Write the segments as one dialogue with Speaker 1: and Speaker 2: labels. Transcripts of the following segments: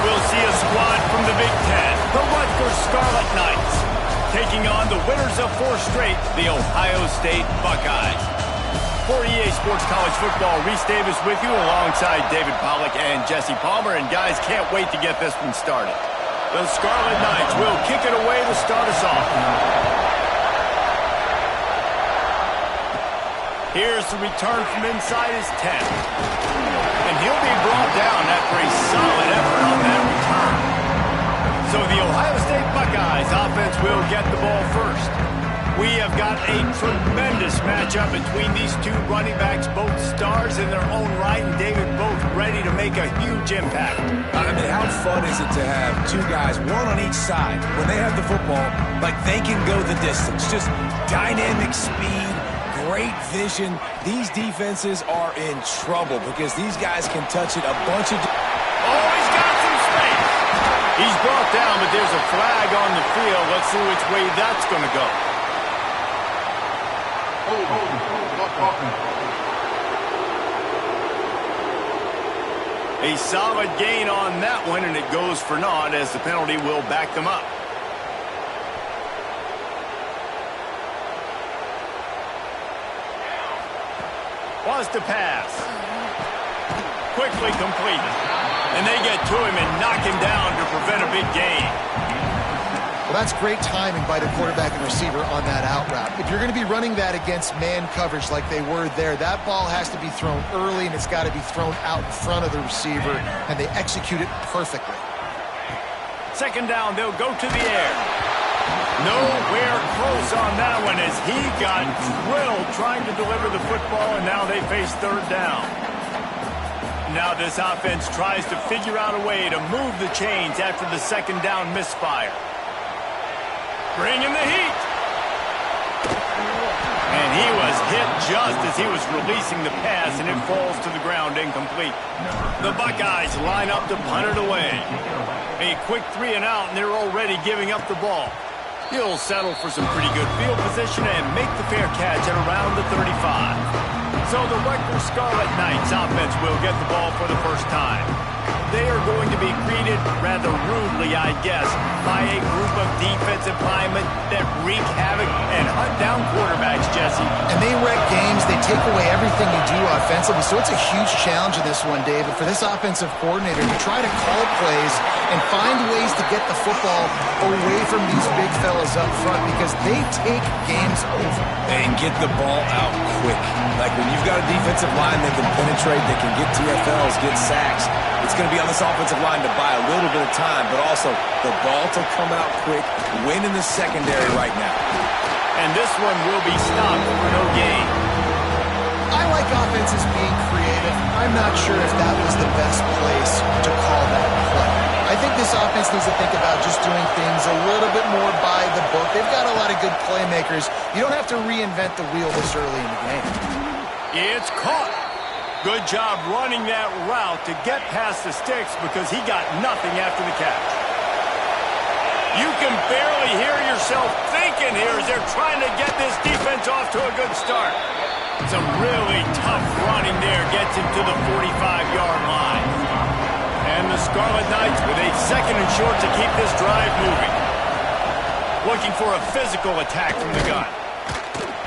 Speaker 1: we'll see a squad from the Big Ten, the Rutgers Scarlet Knights, taking on the winners of 4 straight, the Ohio State Buckeyes. For EA Sports College Football, Reese Davis with you alongside David Pollack and Jesse Palmer. And guys, can't wait to get this one started. The Scarlet Knights will kick it away to start us off. Here's the return from inside his 10. And he'll be brought down after a solid effort on that return. So the Ohio State Buckeyes offense will get the ball first. We have got a tremendous matchup between these two running backs, both stars in their own right, and David, both ready to make a huge impact.
Speaker 2: I mean, how fun is it to have 2 guys, one on each side, when they have the football, like they can go the distance. Just dynamic speed, great vision. These defenses are in trouble because these guys can touch it a bunch of...
Speaker 1: Oh, he's got some space. He's brought down, but there's a flag on the field. Let's see which way that's going to go. A solid gain on that one, and it goes for naught as the penalty will back them up. Was to pass. Quickly completed. And they get to him and knock him down to prevent a big gain.
Speaker 3: Well, that's great timing by the quarterback and receiver on that out route. If you're going to be running that against man coverage like they were there, that ball has to be thrown early and it's got to be thrown out in front of the receiver, and they execute it perfectly.
Speaker 1: Second down, they'll go to the air. Nowhere close on that one as he got drilled trying to deliver the football, and now they face third down. Now this offense tries to figure out a way to move the chains after the second down misfire. Bringing the heat. And he was hit just as he was releasing the pass, and it falls to the ground incomplete. The Buckeyes line up to punt it away. A quick 3 and out, and they're already giving up the ball. He'll settle for some pretty good field position and make the fair catch at around the 35. So the Rutgers Scarlet Knights offense will get the ball for the first time. They are going to be greeted rather rudely, I guess, by a group of defensive linemen that wreak havoc and hunt down quarterbacks, Jesse.
Speaker 3: And they wreck games. They take away everything you do offensively. So it's a huge challenge in this one, David, for this offensive coordinator to try to call plays and find ways to get the football away from these big fellas up front, because they take games over.
Speaker 2: And get the ball out quick. Like when you've got a defensive line that can penetrate, that can get TFLs, get sacks, it's going to be on this offensive line to buy a little bit of time, but also the ball to come out quick, win in the secondary right now.
Speaker 1: And this one will be stopped for no gain.
Speaker 3: I like offenses being creative. I'm not sure if that was the best place to call that play. I think this offense needs to think about just doing things a little bit more by the book. They've got a lot of good playmakers. You don't have to reinvent the wheel this early in the game.
Speaker 1: It's caught. Good job running that route to get past the sticks, because he got nothing after the catch. You can barely hear yourself thinking here as they're trying to get this defense off to a good start. Some really tough running there gets him to the 45-yard line. And the Scarlet Knights with a second and short to keep this drive moving. Looking for a physical attack from the gun.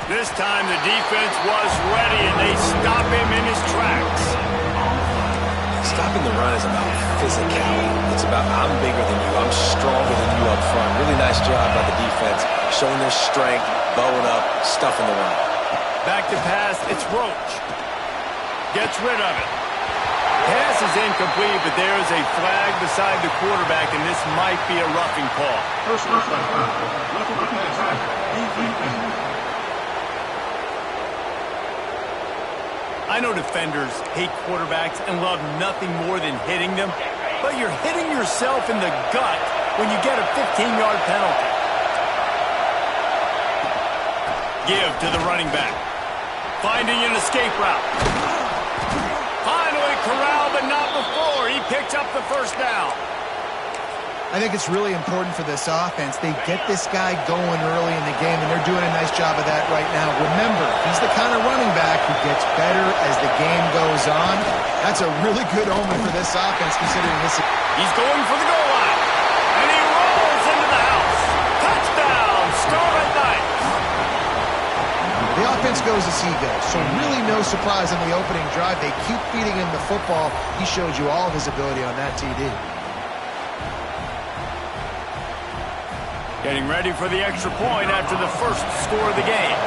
Speaker 1: This time the defense was ready, and they stop him in his tracks.
Speaker 2: Stopping the run is about physicality. It's about I'm bigger than you, I'm stronger than you up front. Really nice job by the defense, showing their strength, bowing up, stuffing the run.
Speaker 1: Back to pass, it's Roach. Gets rid of it. Pass is incomplete, but there is a flag beside the quarterback, and this might be a roughing call. I know defenders hate quarterbacks and love nothing more than hitting them, but you're hitting yourself in the gut when you get a 15-yard penalty. Give to the running back. Finding an escape route. Finally corralled, but not before. He picks up the first down.
Speaker 3: I think it's really important for this offense. They get this guy going early in the game, and they're doing a nice job of that right now. Remember, he's the kind of running back who gets better as the game goes on. That's a really good omen for this offense, considering this.
Speaker 1: He's going for the goal line, and he rolls into the house. Touchdown, Scarlet Knights.
Speaker 3: The offense goes as he goes, so really no surprise on the opening drive. They keep feeding him the football. He showed you all of his ability on that TD.
Speaker 1: Getting ready for the extra point after the first score of the game.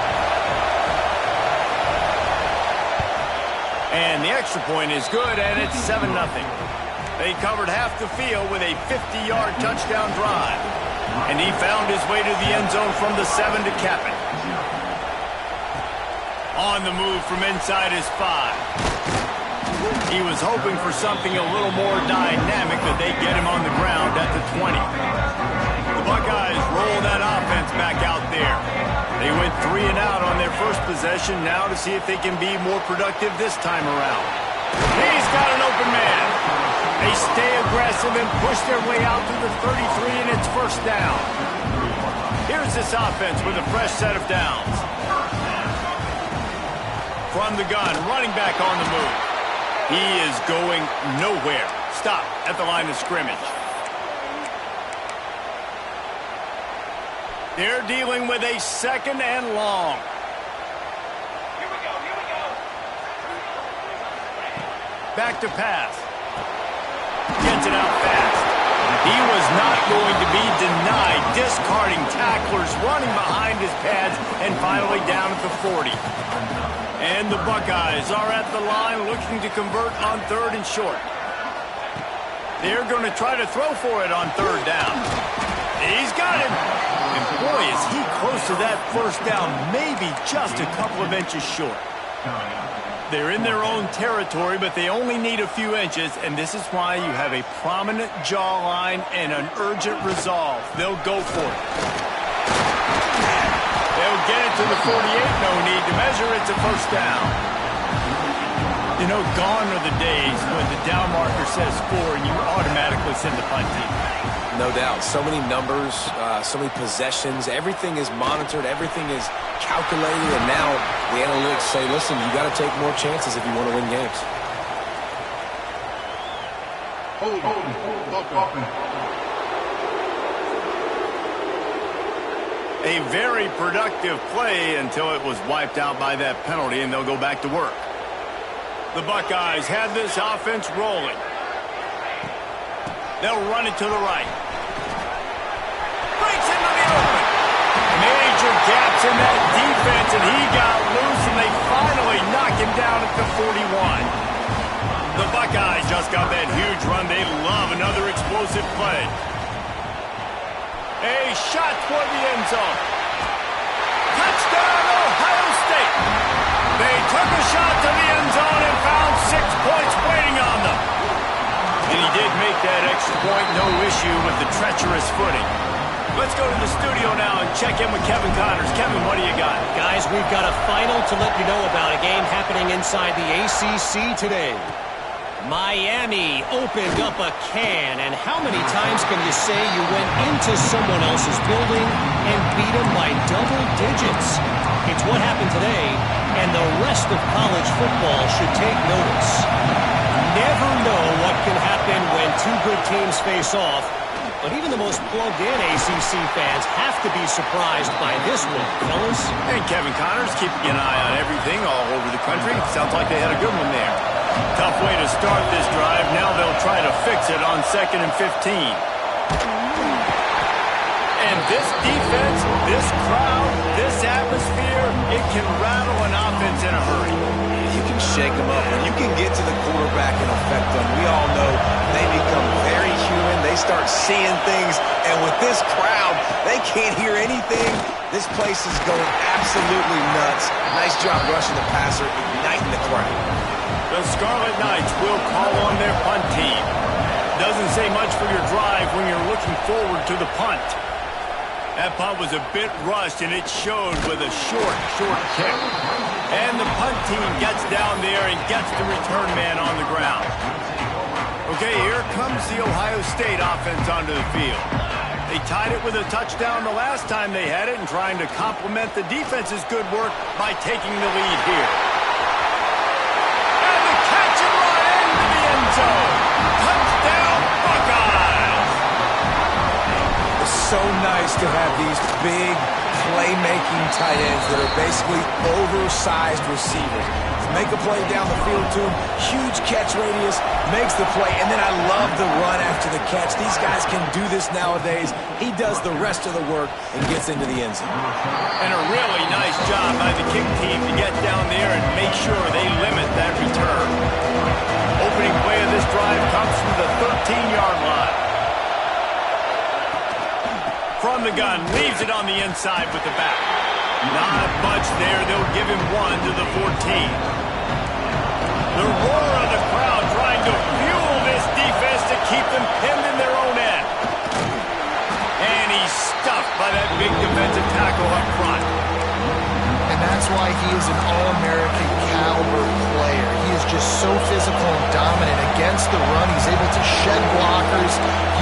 Speaker 1: And the extra point is good, and it's 7-0. They covered half the field with a 50-yard touchdown drive. And he found his way to the end zone from the 7 to cap it. On the move from inside his 5. He was hoping for something a little more dynamic, but they get him on the ground at the 20. The Buckeyes roll that offense back out there. They went 3 and out on their first possession, now to see if they can be more productive this time around. He's got an open man. They stay aggressive and push their way out to the 33, and it's first down. Here's this offense with a fresh set of downs. From the gun, running back on the move. He is going nowhere. Stop at the line of scrimmage. They're dealing with a 2nd and long.
Speaker 4: Here we go.
Speaker 1: Back to pass. Gets it out fast. He was not going to be denied, discarding tacklers, running behind his pads, and finally down at the 40. And the Buckeyes are at the line looking to convert on 3rd and short. They're going to try to throw for it on 3rd down. He's got it. And boy, is he close to that first down, maybe just a couple of inches short. They're in their own territory, but they only need a few inches, and this is why you have a prominent jawline and an urgent resolve. They'll go for it. They'll get it to the 48, no need to measure. It's a first down. You know, gone are the days when the down marker says score and you automatically send the punt team.
Speaker 2: No doubt. So many numbers, so many possessions. Everything is monitored. Everything is calculated. And now the analytics say, listen, you got to take more chances if you want to win games.
Speaker 1: A very productive play until it was wiped out by that penalty, and they'll go back to work. The Buckeyes have this offense rolling. They'll run it to the right. Breaks into the open. Major gaps in that defense, and he got loose, and they finally knock him down at the 41. The Buckeyes just got that huge run. They love another explosive play. A shot toward the end zone. Touchdown, Ohio State. They took a shot to the end zone and found 6 points waiting on them. And he did make that extra point, no issue with the treacherous footing. Let's go to the studio now and check in with Kevin Connors. Kevin, what do you got?
Speaker 5: Guys, we've got a final to let you know about, a game happening inside the ACC today. Miami opened up a can, and how many times can you say you went into someone else's building and beat them by double digits? It's what happened today, and the rest of college football should take notice. Never know what can happen when two good teams face off, but even the most plugged-in ACC fans have to be surprised by this one, fellas.
Speaker 1: Hey, Kevin Connors, keeping an eye on everything all over the country. Sounds like they had a good one there. Tough way to start this drive. Now they'll try to fix it on 2nd and 15. And this defense, this crowd, this atmosphere, it can rattle an offense in a hurry.
Speaker 2: You can shake them up. When you can get to the quarterback and affect them, we all know they become very human. They start seeing things. And with this crowd, they can't hear anything. This place is going absolutely nuts. Nice job rushing the passer, igniting the crowd.
Speaker 1: The Scarlet Knights will call on their punt team. Doesn't say much for your drive when you're looking forward to the punt. That punt was a bit rushed, and it showed with a short kick. And the punt team gets down there and gets the return man on the ground. Okay, here come comes the Ohio State offense onto the field. They tied it with a touchdown the last time they had it and trying to complement the defense's good work by taking the lead here. And the catch and run into the end zone. Touchdown, Buckeyes!
Speaker 2: It's so nice to have these big playmaking tight ends that are basically oversized receivers. Make a play down the field to him, huge catch radius, makes the play, and then I love the run after the catch. These guys can do this nowadays. He does the rest of the work and gets into the end zone.
Speaker 1: And a really nice job by the kick team to get down there and make sure they limit that return. Opening play of this drive comes from the 13-yard line. From the gun, leaves it on the inside with the back. Not much there. They'll give him 1 to the 14. The roar of the crowd trying to fuel this defense to keep them pinned in their own end. And he's stuffed by that big defensive tackle up front.
Speaker 3: And that's why he is an All-American caliber player. He is just so physical and dominant against the run. He's able to shed blockers,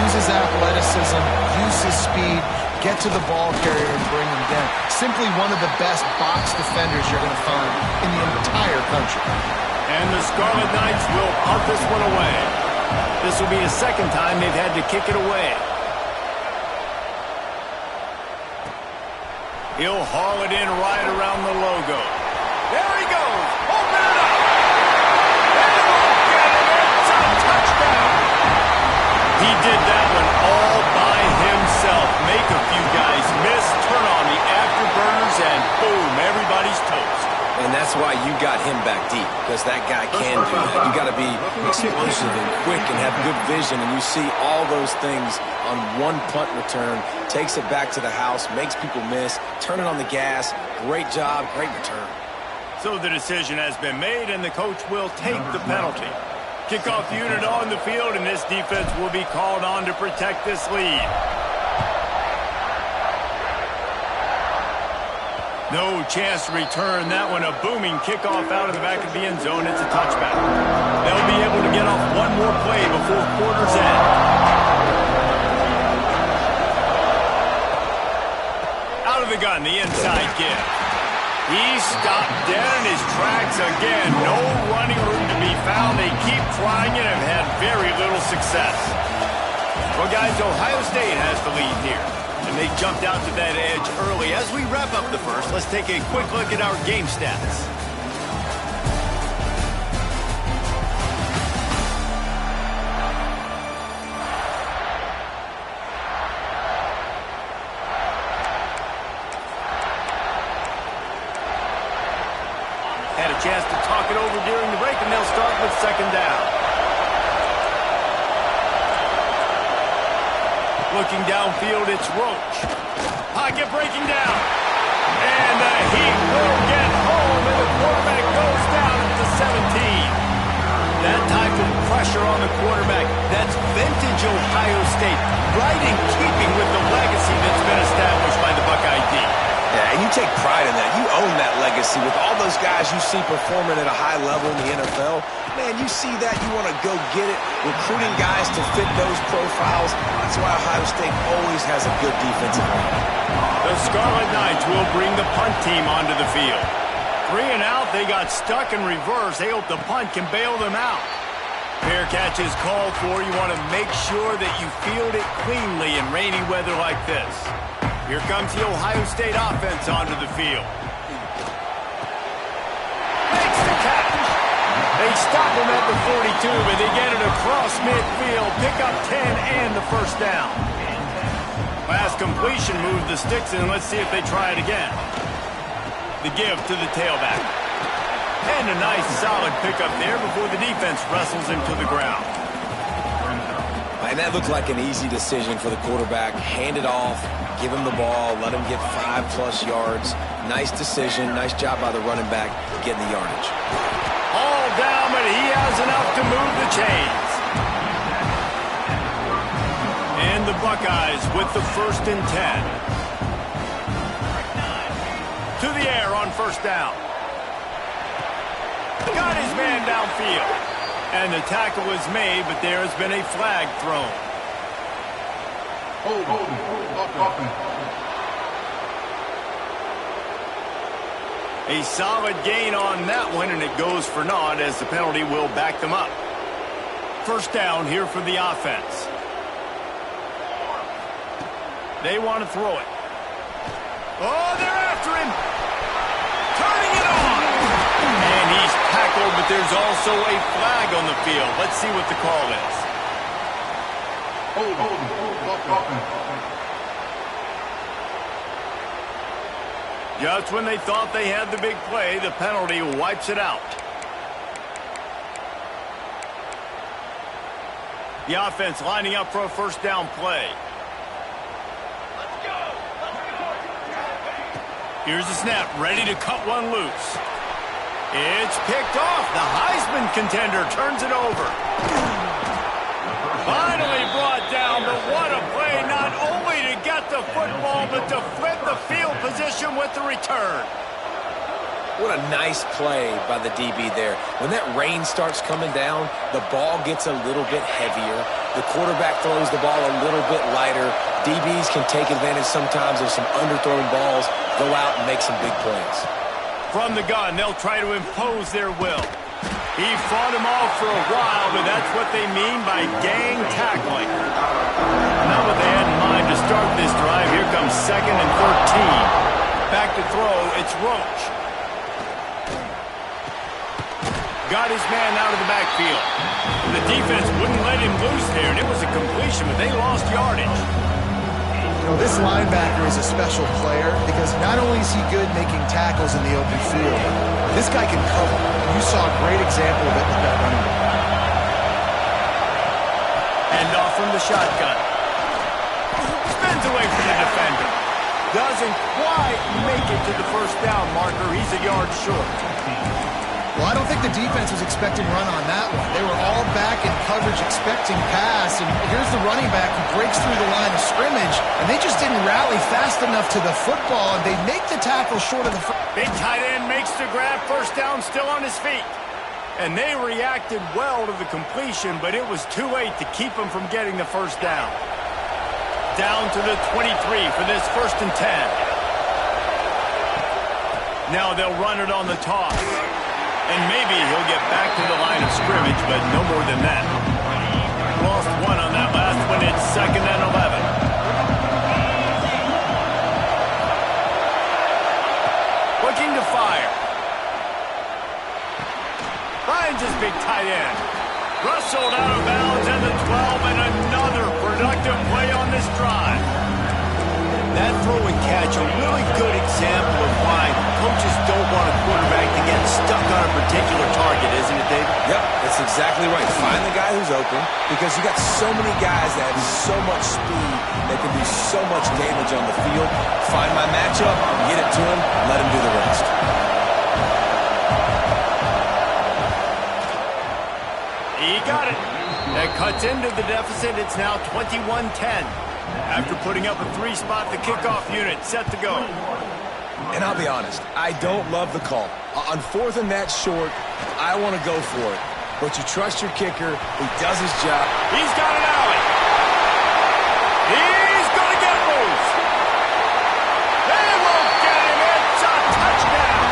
Speaker 3: use his athleticism, use his speed, get to the ball carrier and bring him down. Simply one of the best box defenders you're going to find in the entire country.
Speaker 1: And the Scarlet Knights will punt this one away. This will be the second time they've had to kick it away. He'll haul it in right around the logo. There he goes. Open it up. And look at him. It's a touchdown. He did that one all by himself. Make a few guys miss, turn on the afterburners, and boom, everybody's toast.
Speaker 2: And that's why you got him back deep, because that guy can do that. You got to be explosive and quick and have good vision, and you see all those things on one punt return, takes it back to the house, makes people miss, turn it on the gas. Great job, great return.
Speaker 1: So the decision has been made, and the coach will take the penalty. Kickoff unit on the field, and this defense will be called on to protect this lead. No chance to return that one. A booming kickoff out of the back of the end zone. It's a touchback. They'll be able to get off one more play before quarter's end. Out of the gun, the inside give. He's stopped dead in his tracks again. No running room to be found. They keep trying it and have had very little success. Well, guys, Ohio State has the lead here. And they jumped out to that edge early. As we wrap up the first, let's take a quick look at our game stats. Had a chance to talk it over during the break, and they'll start with second down. Looking downfield, it's Roach. Pocket breaking down. And the heat will get home, and the quarterback goes down at the 17. That type of pressure on the quarterback, that's vintage Ohio State, right in keeping with the legacy that's been established by the Buckeye D.
Speaker 2: Yeah, and you take pride in that. You own that legacy with all those guys you see performing at a high level in the NFL. Man, you see that, you want to go get it, recruiting guys to fit those profiles. That's why Ohio State always has a good defensive line.
Speaker 1: The Scarlet Knights will bring the punt team onto the field. 3 and out, they got stuck in reverse. They hope the punt can bail them out. Fair catch is called for. You want to make sure that you field it cleanly in rainy weather like this. Here comes the Ohio State offense onto the field. Makes the catch. They stop him at the 42, but they get it across midfield. Pick up 10 and the first down. Last completion moved the sticks in. Let's see if they try it again. The give to the tailback. And a nice solid pickup there before the defense wrestles him to the ground.
Speaker 2: And that looked like an easy decision for the quarterback. Hand it off, give him the ball, let him get 5+ yards. Nice decision, nice job by the running back getting the yardage.
Speaker 1: All down, but he has enough to move the chains. And the Buckeyes with the 1st and 10. To the air on first down. Got his man downfield. And the tackle was made, but there has been a flag thrown. A solid gain on that one, and it goes for naught as the penalty will back them up. First down here for the offense. They want to throw it. Oh, they're after him. Turning it on. And he's tackled, but there's also a flag on the field. Let's see what the call is. Just when they thought they had the big play, the penalty wipes it out. The offense lining up for a first down play. Here's the snap, ready to cut one loose. It's picked off. The Heisman contender turns it over. Finally brought down, but what a play, not only to get the football, but to flip the field position with the return.
Speaker 2: What a nice play by the DB there. When that rain starts coming down, the ball gets a little bit heavier. The quarterback throws the ball a little bit lighter. DBs can take advantage sometimes of some underthrown balls, go out and make some big plays.
Speaker 1: From the gun, they'll try to impose their will. He fought him off for a while, but that's what they mean by gang tackling. Not what they had in mind to start this drive. Here comes 2nd and 13. Back to throw, it's Roach. Got his man out of the backfield. The defense wouldn't let him loose there, and it was a completion, but they lost yardage.
Speaker 3: You know, this linebacker is a special player because not only is he good making tackles in the open field, this guy can cover. And you saw a great example of it with that running back.
Speaker 1: And off from the shotgun. Spins away from the defender. Doesn't quite make it to the first down marker. He's a yard short.
Speaker 3: Well, I don't think the defense was expecting run on that one. They were all back in coverage expecting pass, and here's the running back who breaks through the line of scrimmage, and they just didn't rally fast enough to the football, and they make the tackle short of the first.
Speaker 1: Big tight end makes the grab, first down, still on his feet. And they reacted well to the completion, but it was too late to keep them from getting the first down. Down to the 23 for this 1st and 10. Now they'll run it on the toss. And maybe he'll get back to the line of scrimmage, but no more than that. Lost one on that last one. It's 2nd and 11. Looking to fire. Finds his big tight end. Rustled out of bounds at the 12, and another productive play on this drive. That throw and catch, a really good example of why coaches don't want a quarterback to get stuck on a particular target, isn't it, David?
Speaker 2: Yep, that's exactly right. Find the guy who's open because you got so many guys that have so much speed that can do so much damage on the field. Find my matchup, get it to him, let him do the rest.
Speaker 1: He got it. That cuts into the deficit. It's now 21-10. After putting up a 3-spot, the kickoff unit set to go.
Speaker 2: And I'll be honest, I don't love the call. On 4th and that short, I want to go for it. But you trust your kicker. He does his job.
Speaker 1: He's got an alley. He's going to get loose. They won't get him. It's a touchdown.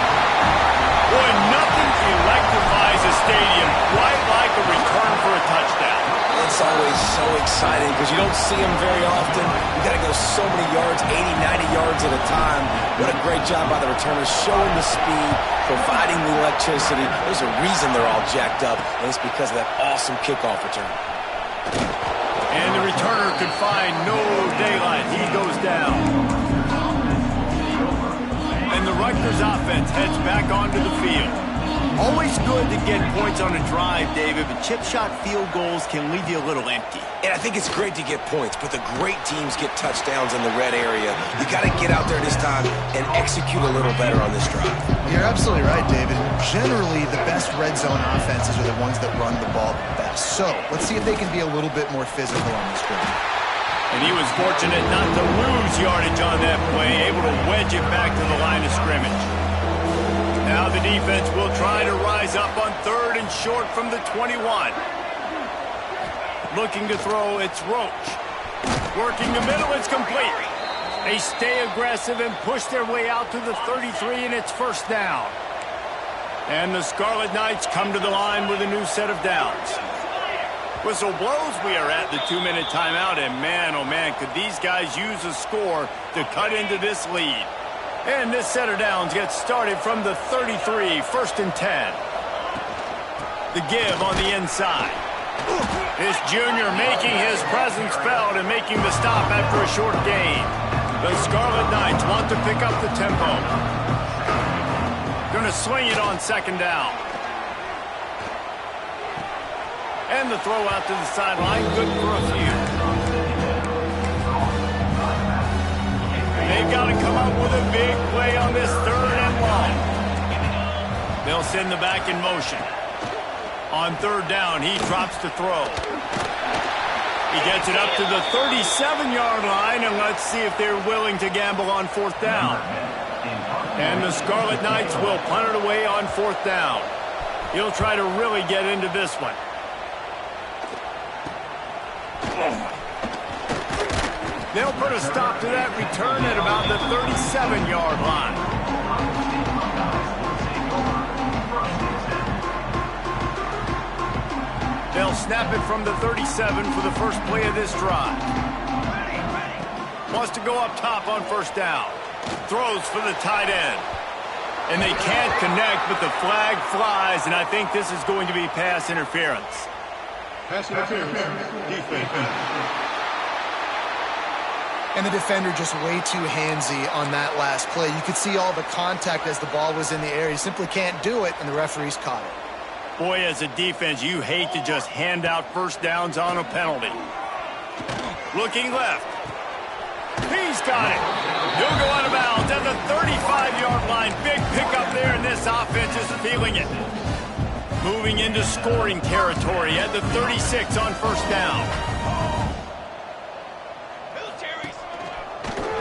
Speaker 1: Boy, nothing electrifies a stadium quite like a return for a touchdown.
Speaker 2: It's always so exciting because you don't see them very often. You got to go so many yards, 80, 90 yards at a time. What a great job by the returners, showing the speed, providing the electricity. There's a reason they're all jacked up, and it's because of that awesome kickoff return.
Speaker 1: And the returner could find no daylight. He goes down. And the Rutgers offense heads back onto the field. Always good to get points on a drive, David, but chip shot field goals can leave you a little empty.
Speaker 2: And I think it's great to get points, but the great teams get touchdowns in the red area. You got to get out there this time and execute a little better on this drive.
Speaker 3: You're absolutely right, David. Generally, the best red zone offenses are the ones that run the ball best. So let's see if they can be a little bit more physical on this drive.
Speaker 1: And he was fortunate not to lose yardage on that play, able to wedge it back to the line of scrimmage. Now the defense will try to rise up on 3rd and short from the 21. Looking to throw, it's Roach. Working the middle, it's complete. They stay aggressive and push their way out to the 33, and it's first down. And the Scarlet Knights come to the line with a new set of downs. Whistle blows, we are at the 2-minute timeout, and man, oh man, could these guys use a score to cut into this lead. And this set of downs gets started from the 33, first and 10. The give on the inside. This junior making his presence felt and making the stop after a short gain. The Scarlet Knights want to pick up the tempo. Going to swing it on second down. And the throw out to the sideline, good for a few. They've got to come up with a big play on this third and long. They'll send the back in motion. On third down, he drops to throw. He gets it up to the 37-yard line, and let's see if they're willing to gamble on fourth down. And the Scarlet Knights will punt it away on fourth down. He'll try to really get into this one. They'll put a stop to that return at about the 37-yard line. They'll snap it from the 37 for the first play of this drive. Wants to go up top on first down. Throws for the tight end. And they can't connect, but the flag flies, and I think this is going to be pass interference.
Speaker 6: Pass interference. Defense.
Speaker 3: And the defender just way too handsy on that last play. You could see all the contact as the ball was in the air. He simply can't do it, and the referee's caught it.
Speaker 1: Boy, as a defense, you hate to just hand out first downs on a penalty. Looking left. He's got it. He'll go out of bounds at the 35-yard line. Big pickup there, and this offense is feeling it. Moving into scoring territory at the 36 on first down.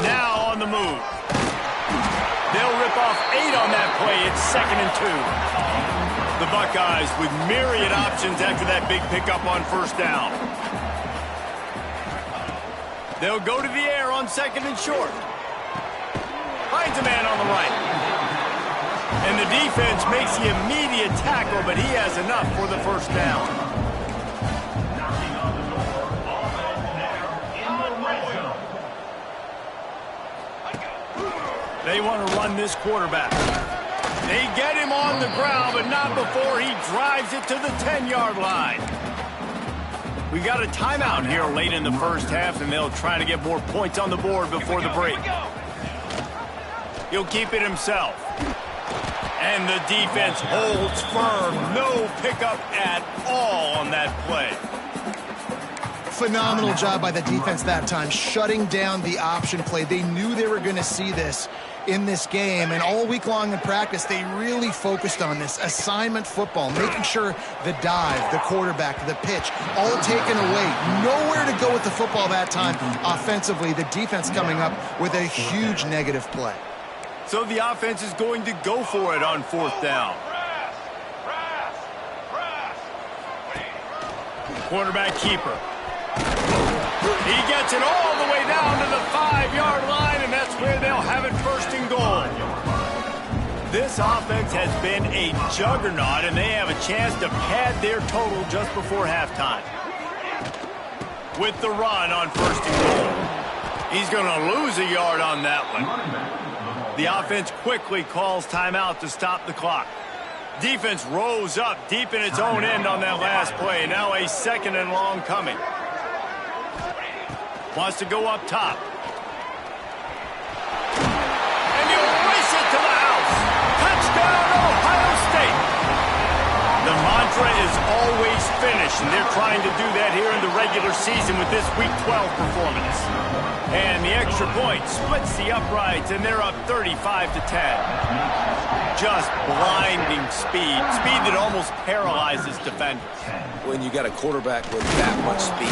Speaker 1: Now on the move. They'll rip off 8 on that play. It's second and 2. The Buckeyes with myriad options after that big pickup on first down. They'll go to the air on second and short. Finds a man on the right. And the defense makes the immediate tackle, but he has enough for the first down. They want to run this quarterback. They get him on the ground, but not before he drives it to the 10-yard line. We got a timeout here late in the first half, and they'll try to get more points on the board before the break. He'll keep it himself. And the defense holds firm. No pickup at all on that play.
Speaker 3: Phenomenal job by the defense that time, shutting down the option play. They knew they were going to see this in this game, and all week long in practice, they really focused on this assignment football, making sure the dive, the quarterback, the pitch, all taken away. Nowhere to go with the football that time. Offensively, the defense coming up with a huge negative play.
Speaker 1: So the offense is going to go for it on fourth down. Quarterback keeper. He gets it all the way down to the 5-yard line, and that's where they'll have it first and goal. This offense has been a juggernaut, and they have a chance to pad their total just before halftime. With the run on first and goal. He's going to lose a yard on that one. The offense quickly calls timeout to stop the clock. Defense rose up deep in its own end on that last play. Now a second and long coming. Wants to go up top. And he'll race it to the house. Touchdown, Ohio State. The mantra is always finish, and they're trying to do that here in the regular season with this Week 12 performance. And the extra point splits the uprights, and they're up 35-10. just blinding speed. Speed that almost paralyzes defenders.
Speaker 2: When you got a quarterback with that much speed,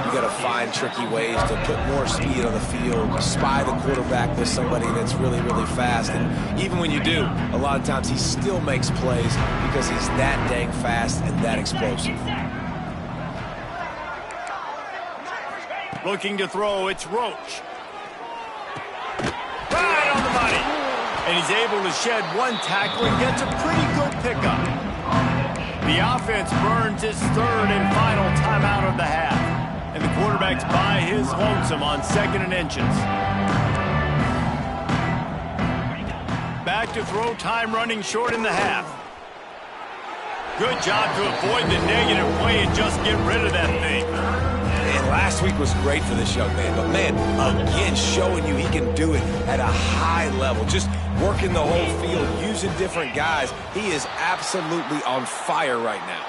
Speaker 2: you got to find tricky ways to put more speed on the field, spy the quarterback with somebody that's really, really fast. And even when you do, a lot of times he still makes plays because he's that dang fast and that explosive.
Speaker 1: Looking to throw, it's Roach. Right on the money. And he's able to shed one tackle and gets a pretty good pickup. The offense burns his third and final timeout of the half. And the quarterback's by his lonesome on 2nd and inches. Back to throw, time running short in the half. Good job to avoid the negative play and just get rid of that thing.
Speaker 2: And last week was great for this young man. But, man, again, showing you he can do it at a high level. Just working the whole field, using different guys. He is absolutely on fire right now.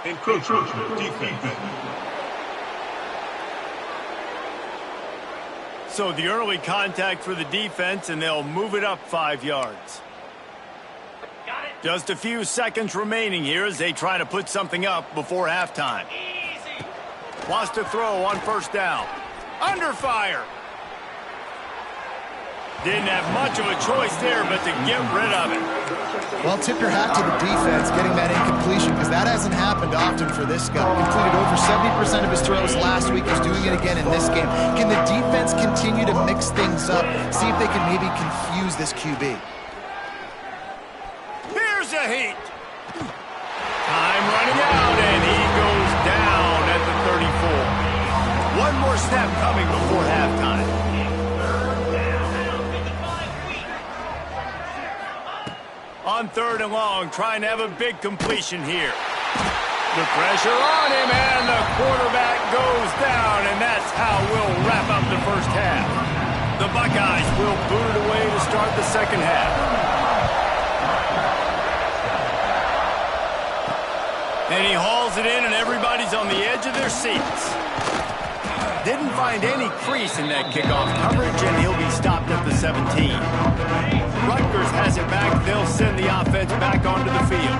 Speaker 6: Encroachment, defense.
Speaker 1: So the early contact for the defense, and they'll move it up 5 yards. Just a few seconds remaining here as they try to put something up before halftime. Wants to throw on 1st down. Under fire. Didn't have much of a choice there, but to get rid of it.
Speaker 3: Well, tip your hat to the defense getting that incompletion, because that hasn't happened often for this guy. Completed over 70% of his throws last week. He's doing it again in this game. Can the defense continue to mix things up, see if they can maybe confuse this QB?
Speaker 1: Here's a heat. Time running out, and he goes down at the 34. One more snap coming before halftime. On 3rd and long, trying to have a big completion here. The pressure on him, and the quarterback goes down, and that's how we'll wrap up the 1st half. The Buckeyes will boot it away to start the 2nd half. And he hauls it in, and everybody's on the edge of their seats. Didn't find any crease in that kickoff coverage, and he'll be stopped at the 17. Rutgers has it back. They'll send the offense back onto the field.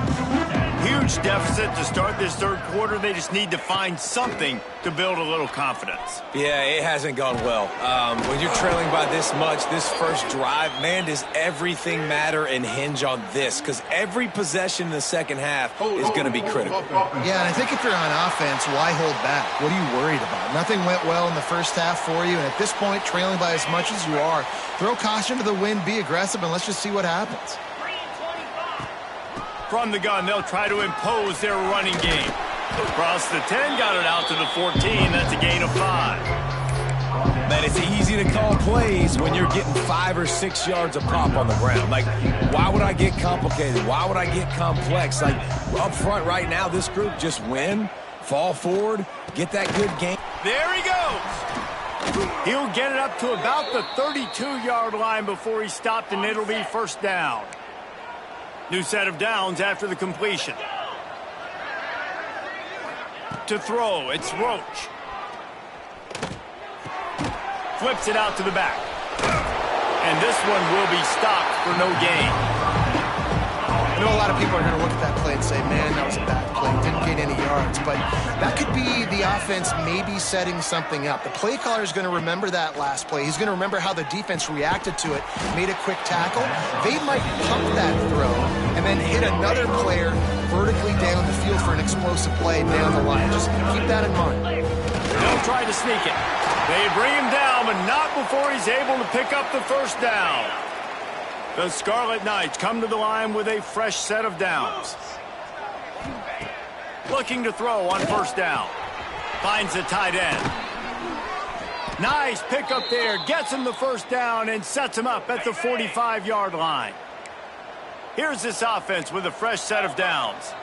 Speaker 1: Huge deficit to start this 3rd quarter. They just need to find something to build a little confidence.
Speaker 2: Yeah, it hasn't gone well. When you're trailing by this much, this first drive, man, does everything matter and hinge on this? Because every possession in the 2nd half is going to be critical.
Speaker 3: Yeah, and I think if you're on offense, why hold back? What are you worried about? Nothing went well in the 1st half for you, and at this point, trailing by as much as you are, throw caution to the wind, be aggressive, and let's just see what happens.
Speaker 1: From the gun, they'll try to impose their running game. Across the 10, got it out to the 14. That's a gain of 5.
Speaker 2: Man, it's easy to call plays when you're getting 5 or 6 yards a pop on the ground. Like, why would I get complicated? Why would I get complex? Like, up front right now, this group just win, fall forward, get that good game.
Speaker 1: There he goes. He'll get it up to about the 32-yard line before he's stopped, and it'll be 1st down. New set of downs after the completion. To throw, it's Roach. Flips it out to the back. And this one will be stopped for no gain.
Speaker 3: I know a lot of people are going to look at that play and say, man, that was a bad play. Didn't gain any yards. But that could be the offense maybe setting something up. The play caller is going to remember that last play. He's going to remember how the defense reacted to it, made a quick tackle. They might pump that throw and then hit another player vertically down the field for an explosive play down the line. Just keep that in mind.
Speaker 1: They'll try to sneak it. They bring him down, but not before he's able to pick up the 1st down. The Scarlet Knights come to the line with a fresh set of downs. Looking to throw on 1st down. Finds the tight end. Nice pickup there. Gets him the 1st down and sets him up at the 45-yard line. Here's this offense with a fresh set of downs.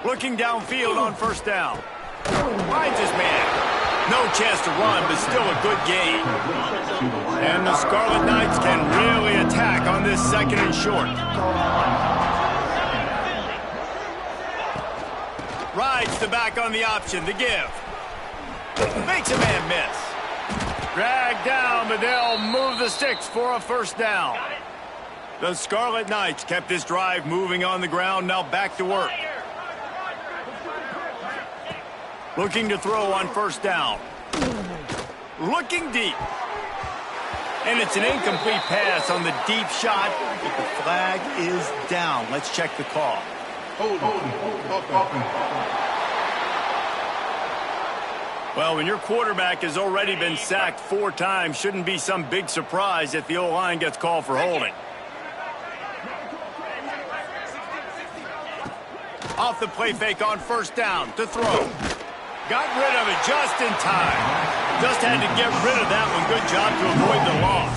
Speaker 1: Looking downfield on 1st down. Finds his man. No chance to run, but still a good gain. And the Scarlet Knights can really attack on this 2nd and short. Rides the back on the option, the give. Makes a man miss. Dragged down, but they'll move the sticks for a first down. The Scarlet Knights kept this drive moving on the ground, now back to work. Looking to throw on first down. Looking deep. And it's an incomplete pass on the deep shot, but the flag is down. Let's check the call. Well, when your quarterback has already been sacked 4 times, shouldn't be some big surprise if the O-line gets called for holding. Off the play fake on first down to throw. Got rid of it just in time. Just had to get rid of that one. Good job to avoid the loss.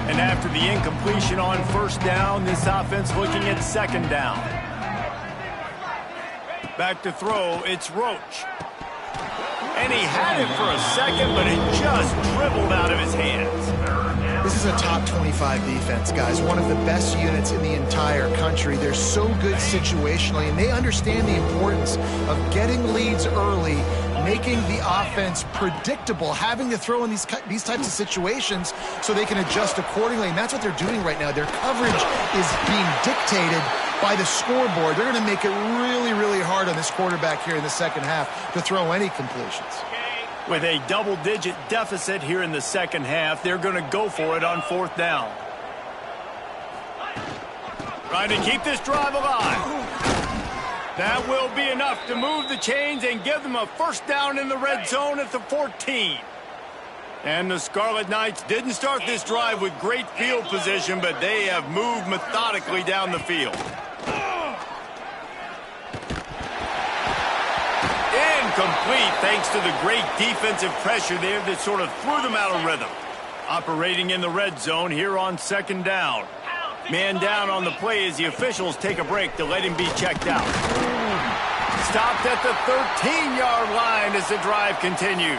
Speaker 1: And after the incompletion on first down, this offense looking at second down. Back to throw, it's Roach. And he had it for a second, but it just dribbled out of his hands.
Speaker 3: This is a top 25 defense, guys. One of the best units in the entire country. They're so good situationally, and they understand the importance of getting leads early, making the offense predictable, having to throw in these types of situations so they can adjust accordingly. And that's what they're doing right now. Their coverage is being dictated by the scoreboard. They're going to make it really, really hard on this quarterback here in the second half to throw any completions.
Speaker 1: With a double-digit deficit here in the second half, they're going to go for it on fourth down. Trying to keep this drive alive. That will be enough to move the chains and give them a first down in the red zone at the 14. And the Scarlet Knights didn't start this drive with great field position, but they have moved methodically down the field. Incomplete thanks to the great defensive pressure there that sort of threw them out of rhythm. Operating in the red zone here on second down. Man down on the play as the officials take a break to let him be checked out. Stopped at the 13-yard line as the drive continues.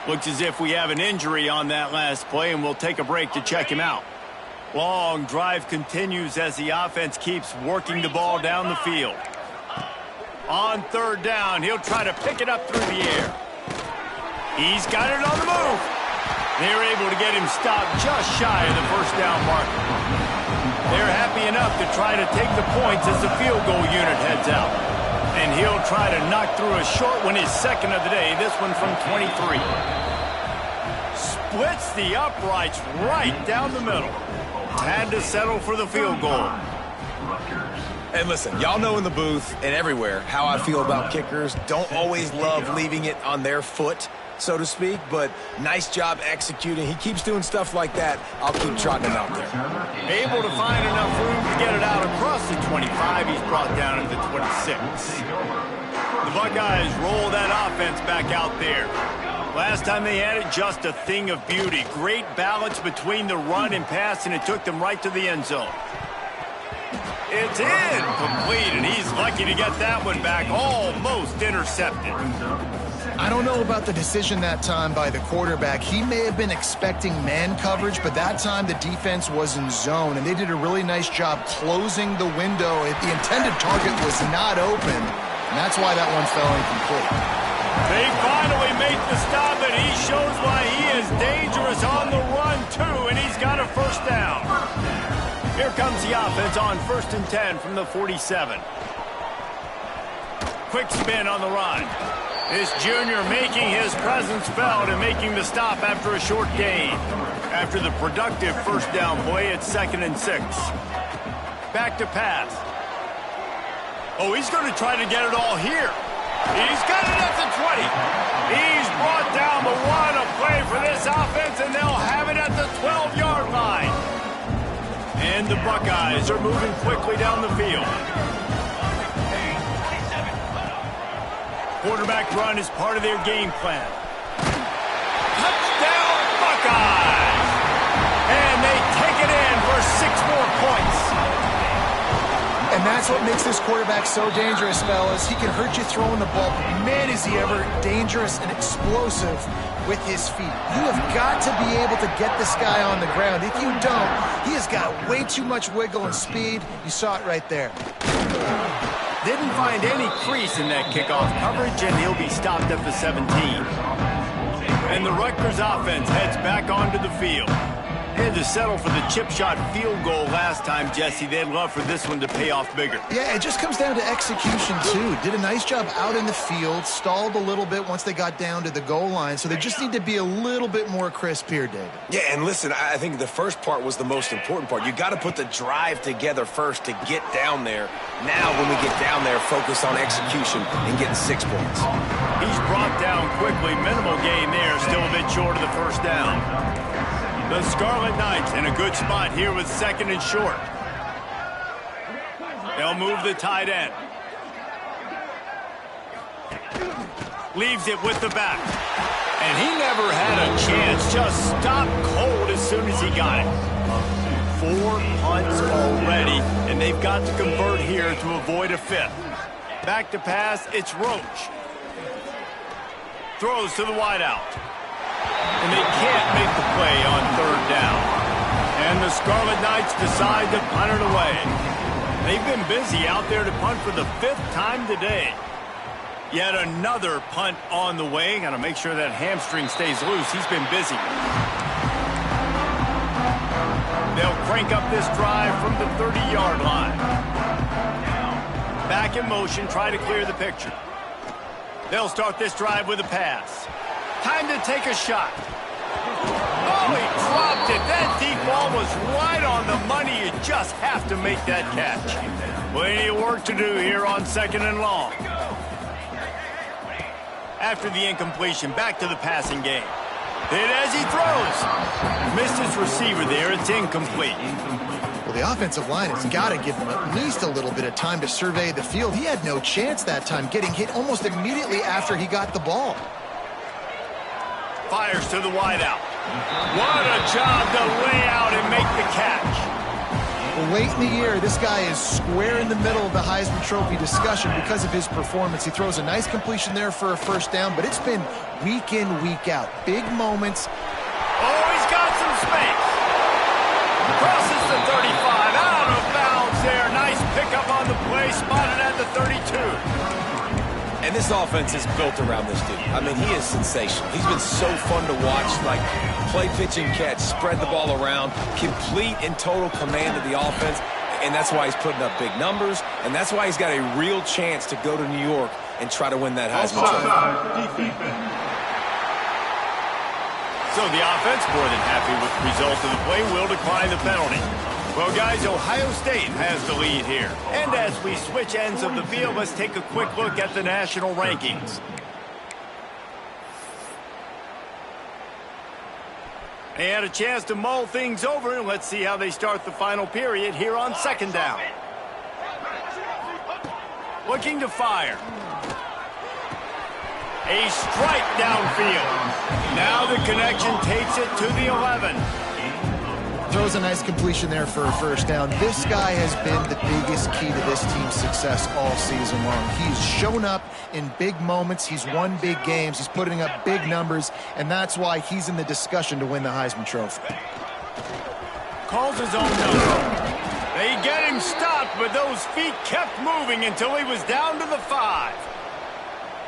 Speaker 1: Looks as if we have an injury on that last play, and we'll take a break to check him out. Long drive continues as the offense keeps working the ball down the field. On third down, he'll try to pick it up through the air. He's got it on the move. They're able to get him stopped just shy of the first down marker. They're happy enough to try to take the points as the field goal unit heads out. And he'll try to knock through a short one, his second of the day, this one from 23. Splits the uprights right down the middle. Had to settle for the field goal.
Speaker 2: And listen, y'all know in the booth and everywhere how I feel about kickers. Don't always love leaving it on their foot, so to speak, but nice job executing. He keeps doing stuff like that. I'll keep trotting him out there.
Speaker 1: Able to find enough room to get it out across the 25. He's brought down into the 26. The Buckeyes roll that offense back out there. Last time they had it, just a thing of beauty. Great balance between the run and pass, and it took them right to the end zone. It's incomplete, and he's lucky to get that one back, almost intercepted.
Speaker 3: I don't know about the decision that time by the quarterback. He may have been expecting man coverage, but that time the defense was in zone, and they did a really nice job closing the window. The intended target was not open, and that's why that one fell incomplete.
Speaker 1: They finally make the stop, and he shows why he is dangerous on the run, too, and he's got a first down. Here comes the offense on 1st and 10 from the 47. Quick spin on the run. This junior making his presence felt and making the stop after a short gain. After the productive first down play, it's 2nd and 6. Back to pass. Oh, he's going to try to get it all here. He's got it at the 20. He's brought down the one, a play for this offense, and they'll have it at the 12-yard line. And the Buckeyes are moving quickly down the field. Quarterback run is part of their game plan. Touchdown, Buckeyes! And they take it in for 6 more points.
Speaker 3: And that's what makes this quarterback so dangerous, fellas. He can hurt you throwing the ball, but man, is he ever dangerous and explosive with his feet. You have got to be able to get this guy on the ground. If you don't, he has got way too much wiggle and speed. You saw it right there.
Speaker 1: Didn't find any crease in that kickoff coverage, and he'll be stopped at the 17. And the Rutgers offense heads back onto the field. They had to settle for the chip shot field goal last time, Jesse. They'd love for this one to pay off bigger.
Speaker 3: Yeah, it just comes down to execution, too. Did a nice job out in the field, stalled a little bit once they got down to the goal line, so they just need to be a little bit more crisp here, David.
Speaker 2: Yeah, and listen, I think the first part was the most important part. You got to put the drive together first to get down there. Now, when we get down there, focus on execution and getting 6 points.
Speaker 1: He's brought down quickly. Minimal gain there, still a bit short of the first down. The Scarlet Knights in a good spot here with 2nd and short. They'll move the tight end. Leaves it with the back. And he never had a chance. Just stopped cold as soon as he got it. 4 punts already, and they've got to convert here to avoid a 5th. Back to pass, it's Roach. Throws to the wideout. And they can't make the play on 3rd down. And the Scarlet Knights decide to punt it away. They've been busy out there to punt for the 5th time today. Yet another punt on the way. Got to make sure that hamstring stays loose. He's been busy. They'll crank up this drive from the 30-yard line. Back in motion, try to clear the picture. They'll start this drive with a pass. Time to take a shot. Oh, he dropped it. That deep ball was right on the money. You just have to make that catch. Plenty of work to do here on 2nd and long. After the incompletion, back to the passing game. Hit as he throws. Missed his receiver there. It's incomplete.
Speaker 3: Well, the offensive line has got to give him at least a little bit of time to survey the field. He had no chance that time, getting hit almost immediately after he got the ball.
Speaker 1: Fires to the wideout. What a job to lay out and make the catch.
Speaker 3: Well, late in the year, this guy is square in the middle of the Heisman Trophy discussion because of his performance. He throws a nice completion there for a 1st down, but it's been week in, week out. Big moments.
Speaker 1: Oh, he's got some space. Crosses the 35. Out of bounds there. Nice pickup on the play. Spotted at the 32.
Speaker 2: And this offense is built around this dude. I mean, he is sensational. He's been so fun to watch, like play, pitch, and catch, spread the ball around, complete and total command of the offense, and that's why he's putting up big numbers, and that's why he's got a real chance to go to New York and try to win that Heisman Trophy.
Speaker 1: So the offense, more than happy with the result of the play, will decline the penalty. Well, guys, Ohio State has the lead here. And as we switch ends of the field, let's take a quick look at the national rankings. They had a chance to mull things over, and let's see how they start the final period here on 2nd down. Looking to fire. A strike downfield. Now the connection takes it to the 11.
Speaker 3: Throws a nice completion there for a 1st down. This guy has been the biggest key to this team's success all season long. He's shown up in big moments. He's won big games. He's putting up big numbers, and that's why he's in the discussion to win the Heisman Trophy.
Speaker 1: Calls his own number. They get him stopped, but those feet kept moving until he was down to the 5.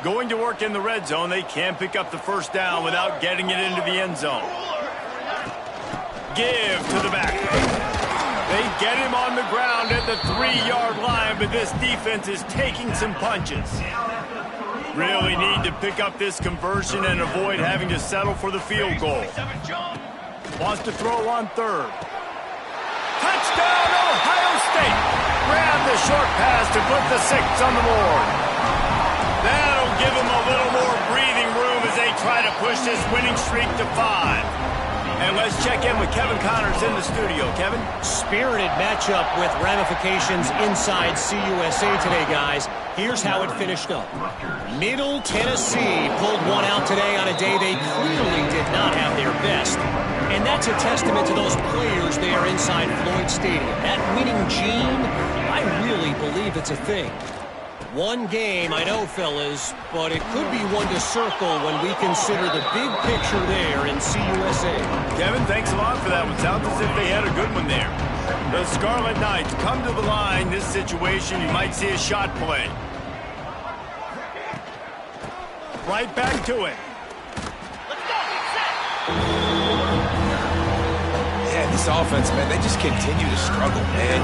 Speaker 1: Going to work in the red zone, they can't pick up the 1st down without getting it into the end zone. Give to the back. They get him on the ground at the 3-yard line, but this defense is taking some punches. Really need to pick up this conversion and avoid having to settle for the field goal. Wants to throw on 3rd. Touchdown, Ohio State. Grab the short pass to put the 6 on the board. That'll give them a little more breathing room as they try to push this winning streak to 5. And let's check in with Kevin Connors in the studio. Kevin?
Speaker 5: Spirited matchup with ramifications inside CUSA today, guys. Here's how it finished up. Middle Tennessee pulled one out today on a day they clearly did not have their best. And that's a testament to those players there inside Floyd Stadium. That winning gene, I really believe it's a thing. One game, I know, fellas, but it could be one to circle when we consider the big picture there in CUSA.
Speaker 1: Kevin, thanks a lot for that one. Sounds as if they had a good one there. The Scarlet Knights come to the line. This situation, you might see a shot play. Right back to it.
Speaker 2: Yeah, this offense, man, they just continue to struggle, man.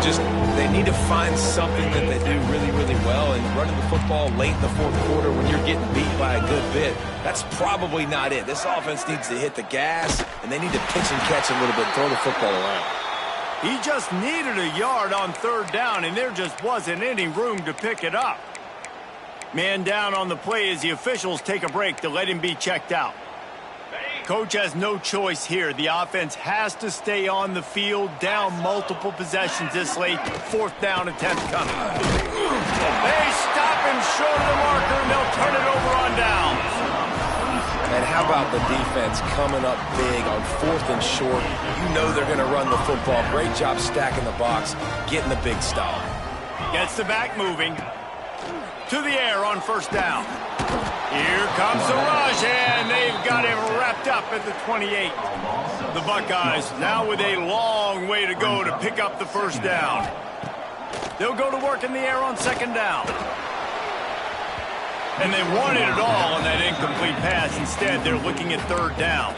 Speaker 2: They need to find something that they do really, really well. And running the football late in the fourth quarter when you're getting beat by a good bit, that's probably not it. This offense needs to hit the gas, and they need to pitch and catch a little bit, throw the football around.
Speaker 1: He just needed a yard on third down, and there just wasn't any room to pick it up. Man down on the play as the officials take a break to let him be checked out. Coach has no choice here. The offense has to stay on the field, down multiple possessions this late. Fourth down attempt coming. They stop him short of the marker, and they'll turn it over on downs.
Speaker 2: And how about the defense coming up big on fourth and short? You know they're going to run the football. Great job stacking the box, getting the big stop.
Speaker 1: Gets the back moving. To the air on first down. Here comes the rush, and they've got him wrapped up at the 28. The Buckeyes now with a long way to go to pick up the first down. They'll go to work in the air on second down. And they wanted it all on that incomplete pass. Instead, they're looking at third down.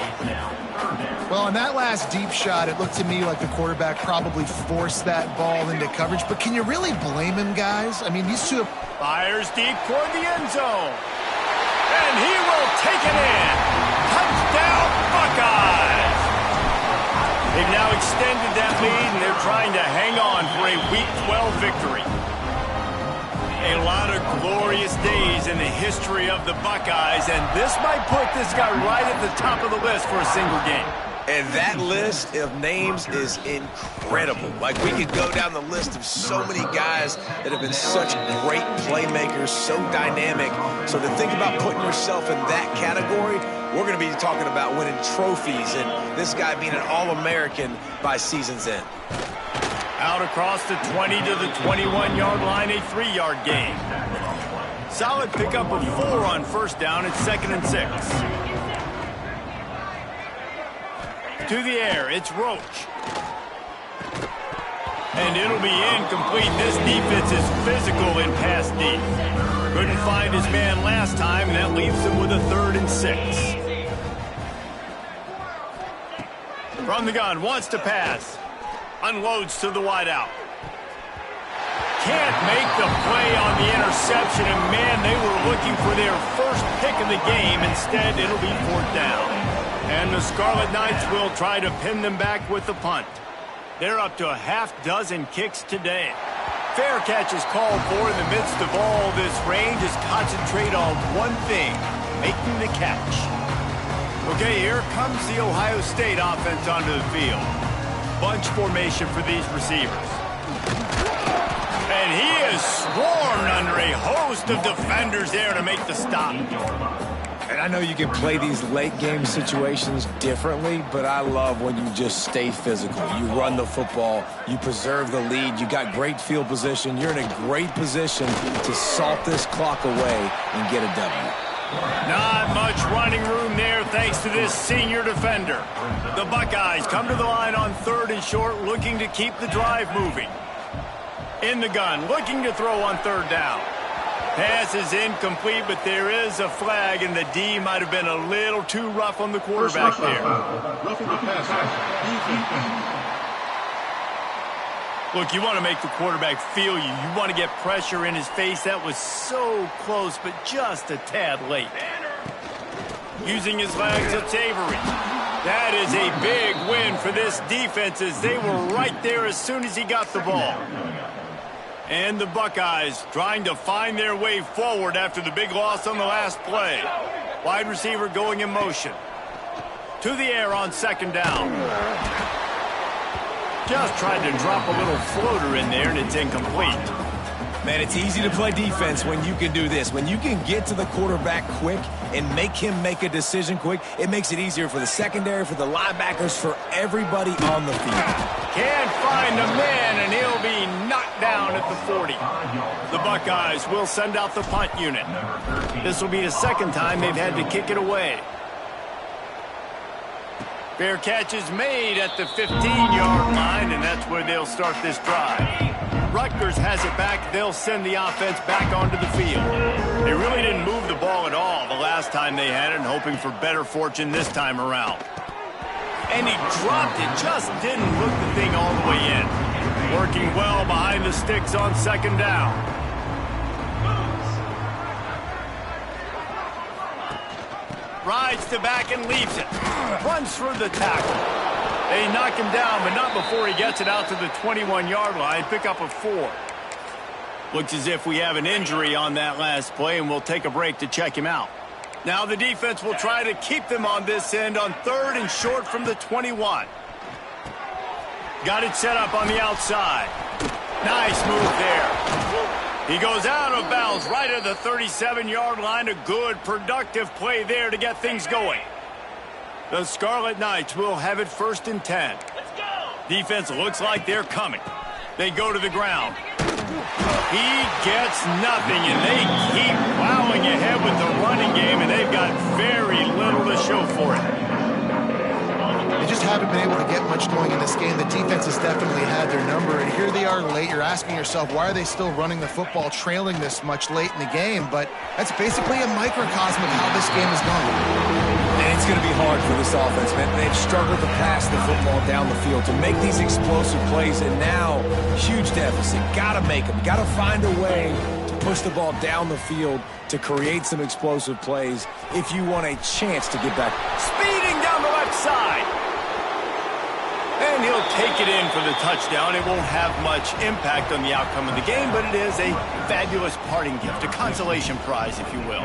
Speaker 3: Well, on that last deep shot, it looked to me like the quarterback probably forced that ball into coverage. But can you really blame him, guys? I mean, these two...
Speaker 1: Fires deep toward the end zone. And he will take it in. Touchdown, Buckeyes! They've now extended that lead, and they're trying to hang on for a Week 12 victory. A lot of glorious days in the history of the Buckeyes, and this might put this guy right at the top of the list for a single game.
Speaker 2: And that list of names is incredible. Like, we could go down the list of so many guys that have been such great playmakers, so dynamic. So to think about putting yourself in that category, we're going to be talking about winning trophies and this guy being an All-American by season's end.
Speaker 1: Out across the 20 to the 21-yard line, a 3-yard gain. Solid pickup of 4 on first down. It's 2nd and 6. To the air, it's Roach. And it'll be incomplete. This defense is physical in pass deep. Couldn't find his man last time, and that leaves him with a 3rd and 6. From the gun, wants to pass. Unloads to the wideout. Can't make the play on the interception, and man, they were looking for their first pick of the game. Instead, it'll be 4th down. And the Scarlet Knights will try to pin them back with the punt. They're up to a half-dozen kicks today. Fair catch is called for in the midst of all this rain. Just concentrate on one thing, making the catch. Okay, here comes the Ohio State offense onto the field. Bunch formation for these receivers. And he is swarmed under a host of defenders there to make the stop.
Speaker 2: And I know you can play these late-game situations differently, but I love when you just stay physical. You run the football, you preserve the lead, you got great field position. You're in a great position to salt this clock away and get a W.
Speaker 1: Not much running room there thanks to this senior defender. The Buckeyes come to the line on 3rd and short, looking to keep the drive moving. In the gun, looking to throw on 3rd down. Pass is incomplete, but there is a flag, and the D might have been a little too rough on the quarterback there. Look, you want to make the quarterback feel you. You want to get pressure in his face. That was so close, but just a tad late. Using his legs, it's Avery. That is a big win for this defense as they were right there as soon as he got the ball. And the Buckeyes trying to find their way forward after the big loss on the last play. Wide receiver going in motion. To the air on 2nd down. Just tried to drop a little floater in there, and it's incomplete.
Speaker 2: Man, it's easy to play defense when you can do this. When you can get to the quarterback quick and make him make a decision quick, it makes it easier for the secondary, for the linebackers, for everybody on the field.
Speaker 1: Can't find the man, and he'll be knocked down at the 40. The Buckeyes will send out the punt unit. This will be the second time they've had to kick it away. Fair catch is made at the 15-yard line, and that's where they'll start this drive. Rutgers has it back. They'll send the offense back onto the field. They really didn't move the ball at all the last time they had it, and hoping for better fortune this time around. And he dropped it, just didn't look the thing all the way in. Working well behind the sticks on second down. Rides to back and leaves it. Runs through the tackle. They knock him down, but not before he gets it out to the 21-yard line. Pick up a 4. Looks as if we have an injury on that last play, and we'll take a break to check him out. Now the defense will try to keep them on this end on 3rd and short from the 21. Got it set up on the outside. Nice move there. He goes out of bounds right at the 37-yard line. A good, productive play there to get things going. The Scarlet Knights will have it 1st and 10.
Speaker 4: Let's go.
Speaker 1: Defense looks like they're coming. They go to the ground. He gets nothing, and they keep plowing ahead with the running game, and they've got very little to show for it.
Speaker 3: They just haven't been able to get much going in this game. The defense has definitely had their number, and here they are late. You're asking yourself, why are they still running the football, trailing this much late in the game? But that's basically a microcosm of how this game has gone.
Speaker 2: And it's going to be hard for this offense, man. They've struggled to pass the football down the field, to make these explosive plays, and now, huge deficit. Got to make them. Got to find a way to push the ball down the field to create some explosive plays if you want a chance to get back.
Speaker 1: Speeding down the left side. And he'll take it in for the touchdown. It won't have much impact on the outcome of the game, but it is a fabulous parting gift, a consolation prize, if you will.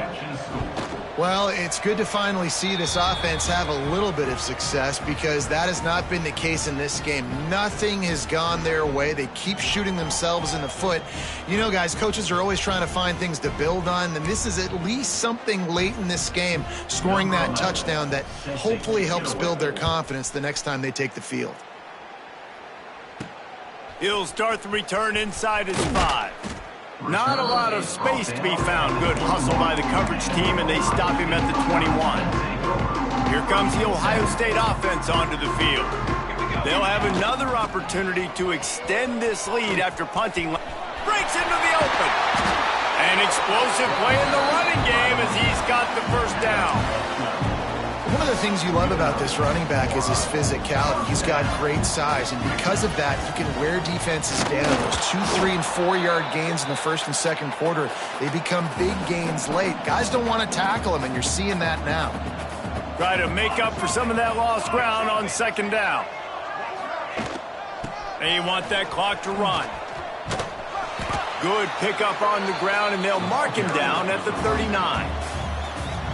Speaker 3: Well, it's good to finally see this offense have a little bit of success, because that has not been the case in this game. Nothing has gone their way. They keep shooting themselves in the foot. You know, guys, coaches are always trying to find things to build on, and this is at least something late in this game, scoring that touchdown that hopefully helps build their confidence the next time they take the field.
Speaker 1: He'll start the return inside his 5. Not a lot of space to be found. Good hustle by the coverage team, and they stop him at the 21. Here comes the Ohio State offense onto the field. They'll have another opportunity to extend this lead after punting. Breaks into the open. An explosive play in the running game as he's got the first down.
Speaker 3: One of the things you love about this running back is his physicality. He's got great size, and because of that, he can wear defenses down. Those 2, 3, and 4-yard gains in the first and second quarter, they become big gains late. Guys don't want to tackle him, and you're seeing that now.
Speaker 1: Try to make up for some of that lost ground on second down. They want that clock to run. Good pickup on the ground, and they'll mark him down at the 39.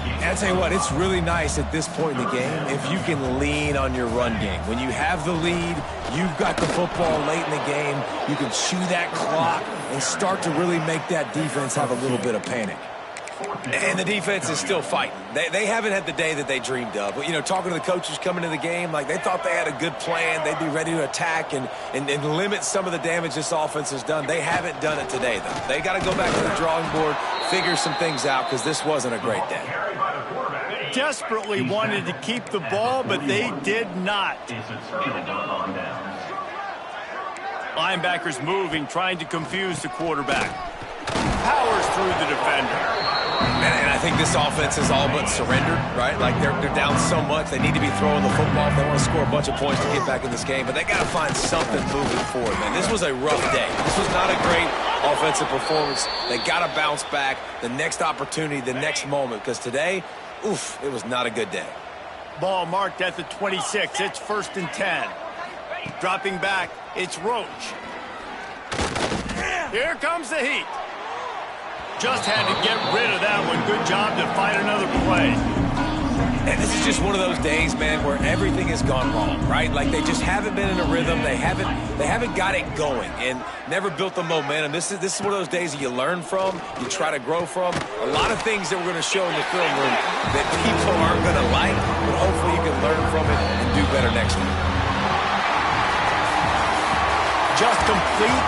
Speaker 2: And I'll tell you what, it's really nice at this point in the game if you can lean on your run game. When you have the lead, you've got the football late in the game, you can chew that clock and start to really make that defense have a little bit of panic. And the defense is still fighting. They haven't had the day that they dreamed of. But, you know, talking to the coaches coming into the game, like they thought they had a good plan. They'd be ready to attack and limit some of the damage this offense has done. They haven't done it today, though. They got to go back to the drawing board, figure some things out, because this wasn't a great day.
Speaker 1: Desperately wanted to keep the ball, but they did not. Linebackers moving, trying to confuse the quarterback. Powers through the defender.
Speaker 2: And I think this offense is all but surrendered, right? Like they're down so much, they need to be throwing the football if they want to score a bunch of points to get back in this game. But they got to find something moving forward, man. This was a rough day. This was not a great offensive performance. They got to bounce back the next opportunity, the next moment, because today, oof, it was not a good day.
Speaker 1: Ball marked at the 26. It's 1st and 10. Dropping back, it's Roach. Here comes the heat. Just had to get rid of that one. Good job to find another play.
Speaker 2: And this is just one of those days, man, where everything has gone wrong, right? Like they just haven't been in a rhythm. They haven't got it going and never built the momentum. This is one of those days that you learn from, you try to grow from. A lot of things that we're going to show in the film room that people aren't going to like, but hopefully you can learn from it and do better next week.
Speaker 1: Just complete